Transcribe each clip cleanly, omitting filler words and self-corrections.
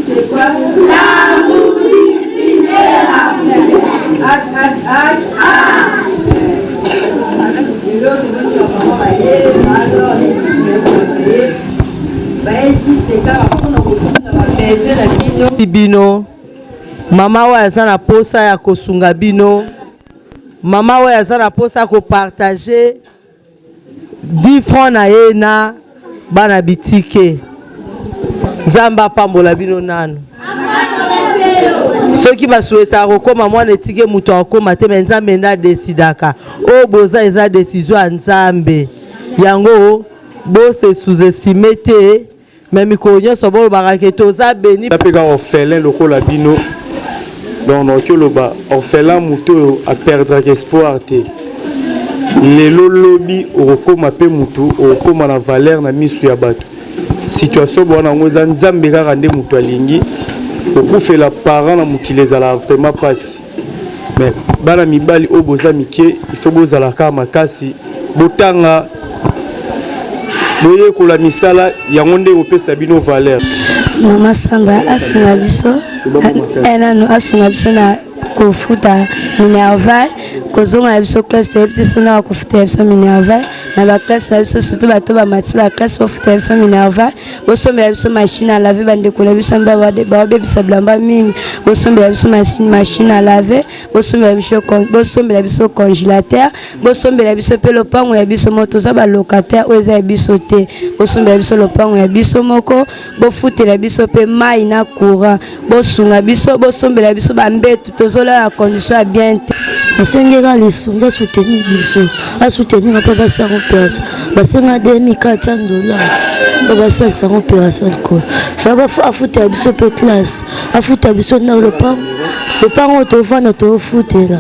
c'est quoi? L'amour bino mama oyo aza na posa ya kosunga bino mama oyo aza na posa ko partager 10 francs na ye na bana bitike nzamba pambola bino nano soki basueta kokoma mwana etike muto akoma te me nzambe nda desidaka o boza eza décision ya nzambe yango bo se sous-estimer te mais mikolo nyonso bolobaka ke toza beni apeka orphelin lokola bino donc okoloba orphelin muto a perdre espoir te lelo lobi okoma pe mutu okoma na valeur na misu ya bato situation bona ngo za nzambe kaka nde mutu alingi okufela parent na mukile ezala vraiment pasi mais bana mibali o boza mike il faut bozala ka makasi botanga boye kola misala yango nde opesa bino valeur. Mama Sandra asunga biso enano asunga biso na kofuta Minerva kozonga biso classe de petit na kofuta biso Minerva na ba classe na biso surtout bato ba mati ba classe kofuta biso Minerva bosombe biso machine à laver bande kola biso ba ba bisa blamba mingi bosombe biso machine à laver bosombe biso congélateur bosombe biso pe lopango ya biso moto za ba locataire oza biso te bosombe biso lopango ya biso moko bofutela biso pe mai na courant bosunga biso bosombe biso ba mbetu tozola la condition à bien asengeka lisunga soutenir biso a soutenir pa basa place basenga $2400 pa basa sans opération alcool fa ba afuta biso pe classe afuta biso na le pango to vana to futela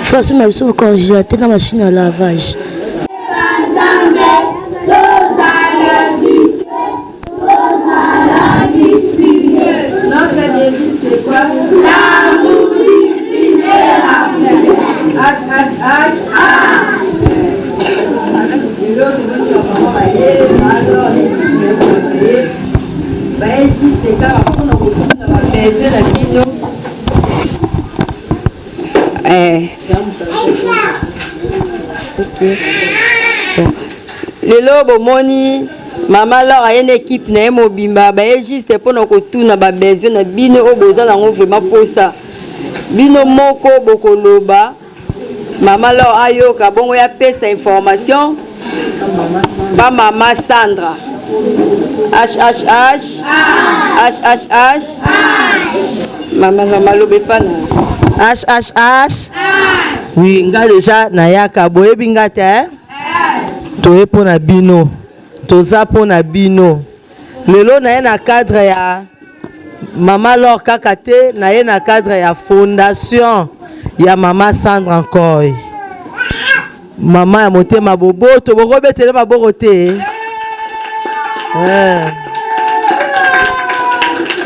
fa so ma biso congélateur na machine à lavage. Lelo bomoni mama Laura une équipe na mobimba ba juste pour na kotuna ba besoin na bino oboza nango vraiment posa bino moko bokoloba mama Laura ayoka bongo ya pesa information ba mama Sandra HHH mama lobe pana HHH oui nga déjà na yaka boyebi nga te toye pona bino toza pona bino lelo na ye na cadre ya mama Laure kaka te na ye na cadre ya fondation ya mama Sandra encore mama ya motema boboto bokobetele maboko te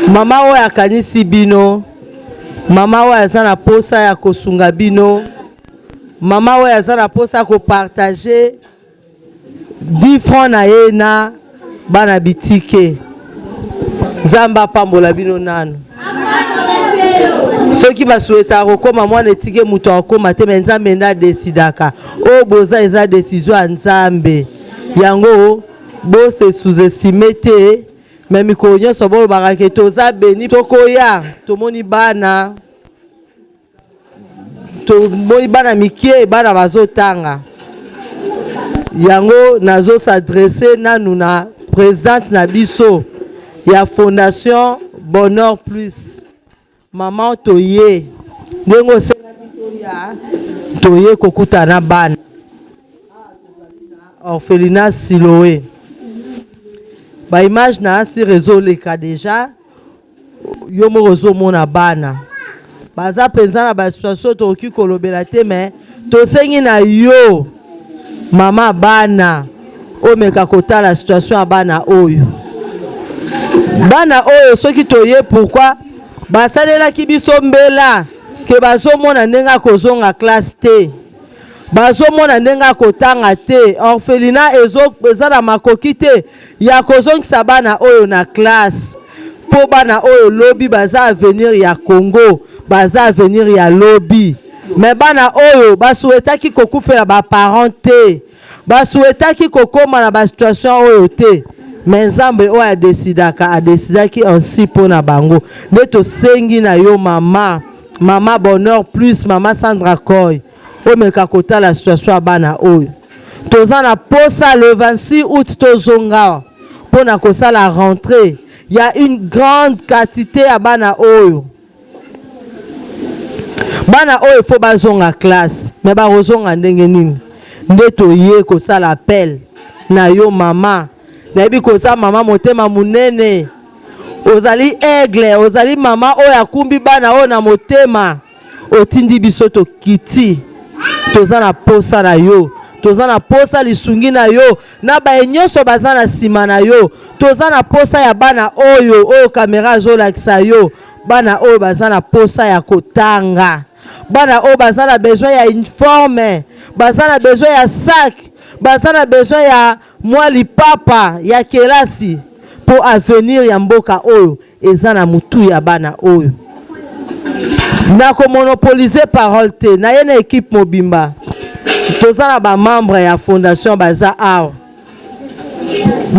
mama oyo akanisi bino mama oyo aza na posa ya kosunga bino mama oyo aza na posa ya kopartager 10 francs na ye na bana bitike nzamba pambola bino nano soki basueta kokoma mwana etike muto akoma te me nzambe nda desidaka o boza eza décision ya nzambe yango bo se sous-estimer te me mikolo nyonso bolobaka ke toza beni tokoya tomoni bana mike bana bazotanga yango nazo s'adresser nanu na présidente na biso ya fondation Bonheur Plus maman toye ndengo toye kokuta na bana orphelinat Siloé ba image na si réseau leka déjà yo mo réseau mona bana baza penza na ba situation toki kolobela te mais to sengi na yo mama bana omeka kota la situation ya bana oyo soki toye pourquoi basalelaki biso mbela ke bazomona ndenga kozonga classe te bazomona ndenga kotanga te orphelinat eza na makoki te ya kozongisa bana oyo na classe po bana oyo lobby baza avenir ya Congo, baza avenir ya lobby. Mais bana oyo basuetaki kokufela ba parenté, basuetaki kokoma na ba situation oyo te. Mais Nzambe oyo adesidaki ainsi pona bango. Nde tosengi na yo mama, mama bonheur plus mama Sandra Koy. Omeka kota la situation bana oyo. Toza na posa le 26 août tozonga pona kosa la rentrée. Il y a une grande quantité à bana oyo. Bana oyo faut bazonga classe, mais ba rozonga ndenge nini. Nde toye kosa la appel na yo mama. Na yebi kosa mama motema munene. Ozali aigle, ozali mama oyo akumbi bana oyo na motema. Otindi biso to kiti. Toza na posa na yo. Toza na posa lisungi na yo. Na ba nyonso baza na sima na yo. Toza na posa ya bana oyo kamera zo lakisa yo. Bana oyo baza na posa ya kotanga. Bana oyo baza na besoin ya uniforme. Baza na besoin ya sac. Baza na besoin ya mwali papa ya kelasi. Po avenir ya mboka oyo. Eza na mutu ya bana oyo. Na ko monopoliser parole te. Na yena équipe mobimba. Toza na ba membre ya fondation baza awa.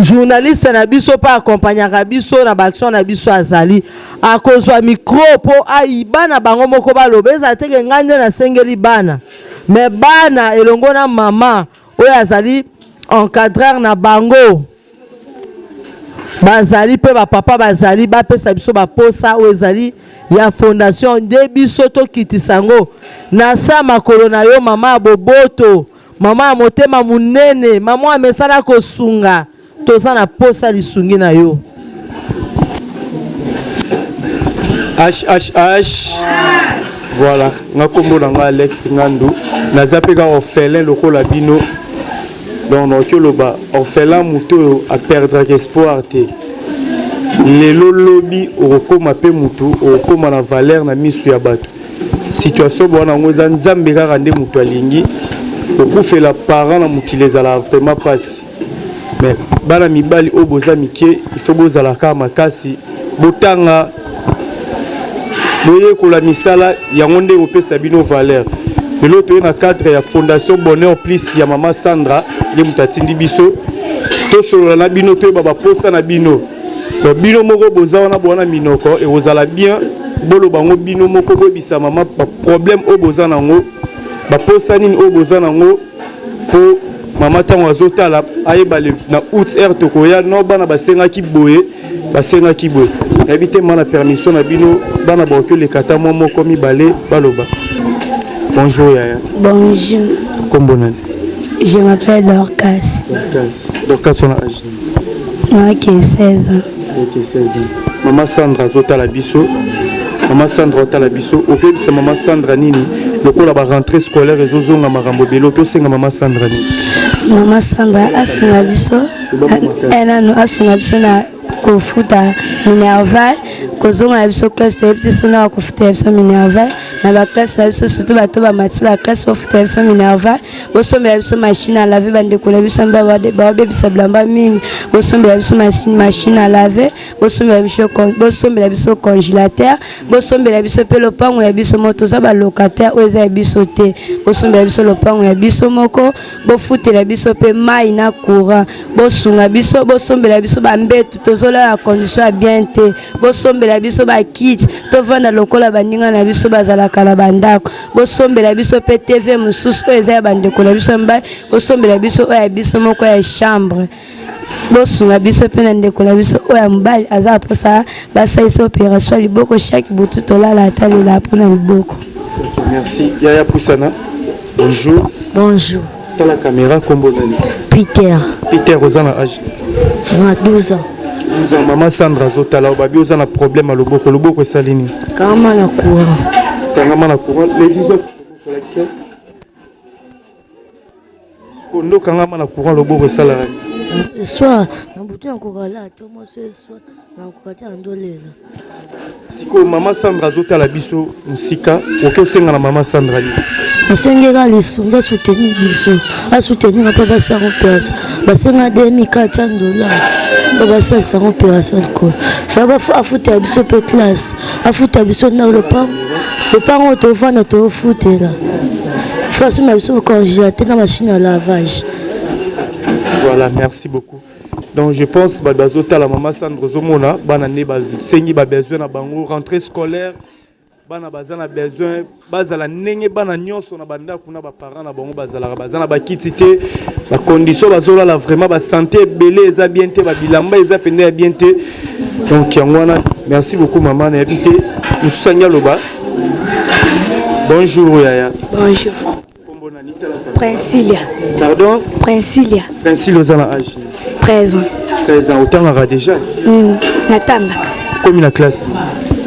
Journaliste na biso pa accompagnaka biso na ba action na biso azali. Akozwa micro po aiba na bango moko balobeza teke ngande na sengeli bana. Mais bana elongo na mama oyo azali encadreur na bango. Bazali pe ba papa bazali ba pesa biso ba posa oyo ezali ya fondation de biso to kitisango. Na sa makolo na yo mama boboto, mama motema munene, mama amesana kosunga. Toza na posa lisungi na yo. HHH. Voilà, ngakombo nanga Alex Ngandu. Nazapeka orphelin lokola bino. Donc nokoloba orphelin muto a perdre espoir te. Lelo lobi okoma pe mutu okoma na valeur na misu ya bato. Situation bona ngoza nzambe kaka nde mutu alingi okufela parent na mukile ezala vraiment pasi. Mais bana mibali oboza mike il faut bozala ka makasi botanga boye kola misala yango nde opesa bino valeur. Lelo to na cadre ya fondation bonheur plus ya mama Sandra nde mutatindi biso to solo na bino to baba posa na bino. Donc bino moko boza wana bona minoko et ozala bien bolo bango bino moko bobisa mama problème o boza nango ba posa nini o boza nango po mama tango azotala ayeba na août air tokoya no bana basenga ki boye habité mana permission na bino bana boko le kata moko mibale baloba. Bonjour Yaya. Bonjour. Kombo nani? Je m'appelle Dorcas. Dorcas on a âge. Moi qui ai 16 ans. Ok, 16 ans. Maman Sandra zotala biso. Maman Sandra zotala biso. Ok, c'est maman Sandra nini. Le cours la rentrée scolaire et zozonga marambo belo to senga maman Sandra nini. Maman Sandra asunga biso. Elle a asunga biso na kofuta Minerval. Kozonga biso classe de petit sona kofuta biso Minerval. Na ba classe na biso surtout bato ba mati ba classe kofuta biso Minerval. Bosombela biso machine à laver bande kola biso mba ba bisa blamba mingi. Bosombela biso machine à laver. Bosombela biso congélateur. Bosombela biso pe lopango ya biso moto za ba locataire oza ya biso te. Bosombela biso lopango ya biso moko. Bofutela biso pe mai na courant. Bosunga biso bosombela biso ba mbetu tozola la condition bien te. Bosombela biso ba kit to vanda lokola bandinga na biso bazala kala bandako. Bosombela biso pe TV mususu oza ya bande kola biso mba. Bosombela biso oya biso moko ya chambre. Bosunga biso pe na ndeko la biso oya mbali aza posa basa iso opération liboko chaque butu tolala atali la pona liboko. Merci. Yaya Poussana. Bonjour. Bonjour. Dans la caméra kombo nani? Peter. Peter Rosana âge. Moi 12 ans. Maman Sandra zotala obabi oza na problème à loboko esalini. Kama na courant. Kangama na courant les 10 ans collection. Kondo kangama na courant loboko esala. Soit na butu encore là, tout moi ce soir na kokata ndolela. Siko maman Sandra zota la biso musika oke senga na maman Sandra ni. Asengera lisunga soutenir biso. A soutenir na papa sa place. Basenga $2400. Papa sa sa opération alcool. Fa afuta biso pe classe. Afuta biso na le pan to vana to futela. Fa so na biso congélateur na machine à lavage. Voilà, merci beaucoup. Donc je pense que la maman Sandra Zomona, banane sengi ba besoin na bango rentrée scolaire, bana bazana besoin, bazala nenge bana nyonso na banda kuna ba parents na bango bazala bazana ba kitité, la condition bazola la vraiment ba santé belé eza bien té ba bilamba eza pende bien té. Donc yangwana, merci beaucoup maman na habité. Nous sanya loba. Bonjour Yaya. Bonjour. Princilia. Pardon? Princilia. Princilia aux âge. 13 ans. 13 ans, autant aura déjà. Natanga. Comme la classe.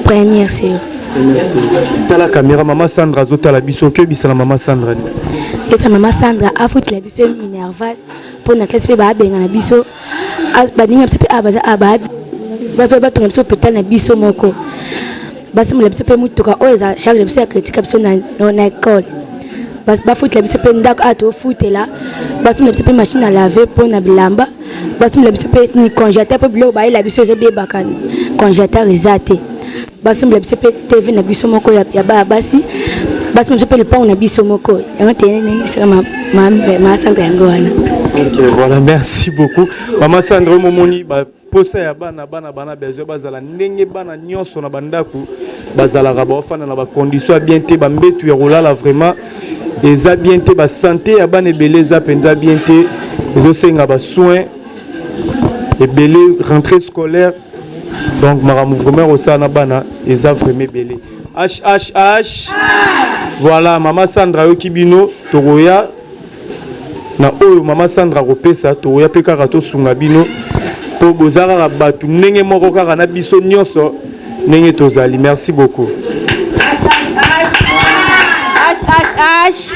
Première série. T'as la caméra, maman Sandra, zota la biso, que bisa la maman Sandra. Et sa maman Sandra a foutu la biso minerval pour la classe ba benga na biso. Ba ninga biso pe abaza aba. Ba tonga biso peut na biso moko. Ba se la biso pe mutuka o eza charge biso ya critique biso na école. Ba foutu la biso pe ndako ato foutu là. Ba se la biso pe machine à laver pour na bilamba. Basi la biso pe ni congélateur pe bilo ba la biso ze be bakani congélateur ezate basi la biso pe TV na biso moko ya ba basi basi biso pe le pont na biso moko ya tene c'est ma Sandra ngwana. OK, voilà, merci beaucoup maman Sandra momoni ba posa ya bana besoin bazala ndenge bana nyonso na bandaku bazala ba ofana na ba conditions bien te ba mbetu ya rolala vraiment eza bien te ba santé ya bana beleza penza bien te ezo senga ba soins et belé rentrée scolaire donc maramou vraiment au sana bana eza vraiment belé HHH voilà maman Sandra Yokibino Toroya na oyo maman Sandra Ropesa Toroya pe kaka to sunga bino po bozara batu ndenge moko kaka na biso nyonso ndenge tozali merci beaucoup HHH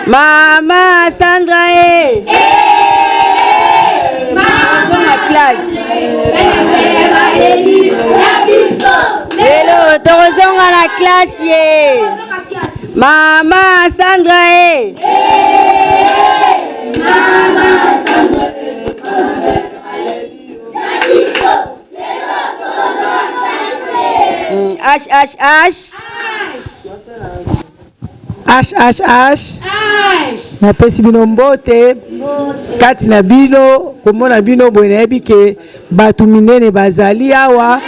maman Sandra classe. Hello, torozonga la classe. Maman Sandra Maman Sandra HHH na pesi bino mbote kati na bino komona bino boye nayebi ke batu minene bazali awa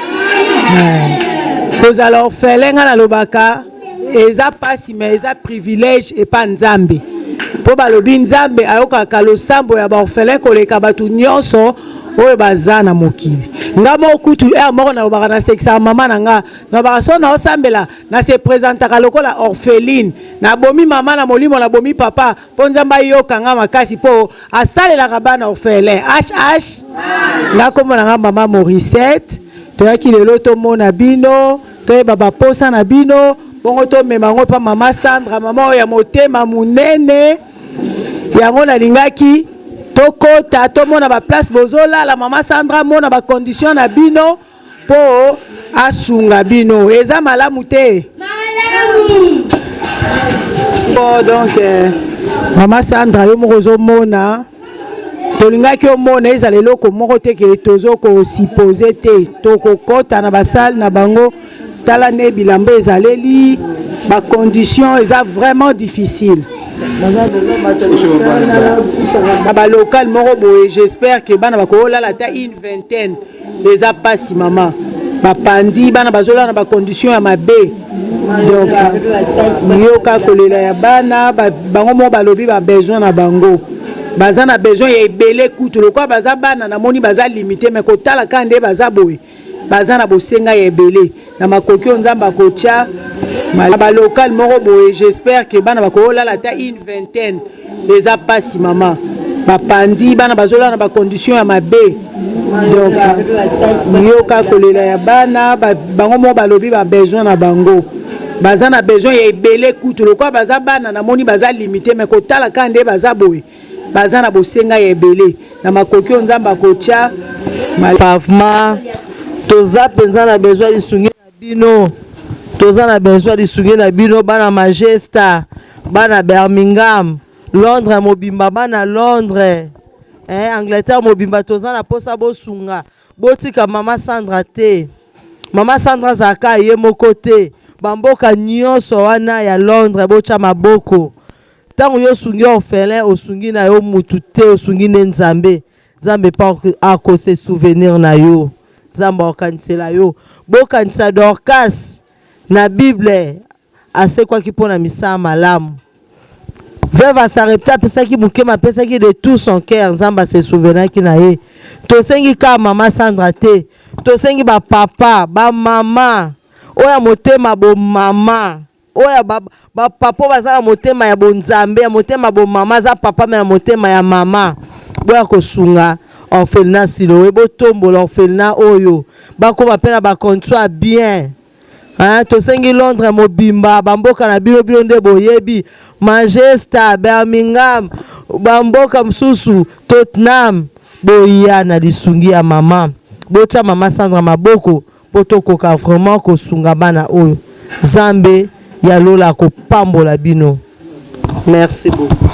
kozala orphelin nga nalobaka eza pasi me eza privilège epa nzambe po balobi nzambe ayokaka losambo ya baorphelin koleka batu nyonso oyo baza na mokili nga mokutu moko nalobaka na sekisa mama na nga nalobaka so na osambela na se présentaka lokola orpheline nabomi mama na molimo nabomi papa mpo nzambe ayoka nga makasi mpo asalelaka bana orphelin HH nga kombo na nga mama Morissette toyaki lelo tomona bino toyeba baposa na bino bongo tomema yango mpa mama Sandra mama oyo ya motema munene yango nalingaki tokota tomona ba place bozola la mama Sandra mona ba condition na bino po asunga bino eza malamu te malamu bon donc mama Sandra yo mozo mona tolingaki omona ezala eloko moko te ke tozo ko supposer te tokokota na basale na bango tala ne bilamba ezaleli ba condition eza vraiment difficile na local moko boye j'espère que bana bakola la ta une vingtaine les a pas si maman bapandi bana bazola na ba condition ya mabe donc yoka kolela ya bana bango mo balobi ba besoin na bango baza na besoin ya ebele kutu lokwa baza bana na moni baza limité mais kotala kande baza boye baza na bosenga ya ebele na makoki nzamba kocha ba local moko boye j'espère que bana bakola la ta une vingtaine les a pas si maman bapandi bana bazola na ba condition ya mabe donc yoka kolela ya bana bango mo balobi ba besoin na bango baza na besoin ya ebele kutu lokwa baza bana na moni baza limité mais kotala kande baza boye baza na bosenga ya ebele na makoki nzamba kocha pavement toza penza na besoin lisungi na bino toza na besoin lisungi na bino bana Majesta bana Birmingham Londres mobimba bana Londres Angleterre mobimba toza na posa bosunga botika mama Sandra te mama Sandra zaka ye moko te bamboka nyonso wana ya Londres bocha maboko tango yo sungi orphelin osungi na yo mutu te osungi ne nzambe nzambe pa ako se souvenir na yo nzambe okanisela yo bokanisa Dorcas na Bible asekwaki mpona misala malamu veuve Sarepta apesaki mokema apesaki de tout son cœur nzambe se souvenaki na ye tosengi ka mama Sandra te tosengi bapapa bamama oya motema bomama oya bapapa baza na motema ya bonzambe ya motema bomama za papa me ya motema ya mama boya kosunga orphelinat Siloé botombola orphelinat oyo bakoma mpe na bacontroi bien tosengi Londres mobimba bamboka na bino nde boyebi Majesta Birmingham bamboka mosusu Tottenham boya na lisungi ya mama bocha mama Sandra maboko po tokoka vraiment kosunga bana oyo Nzambe ya lola kopambola bino. Merci beaucoup.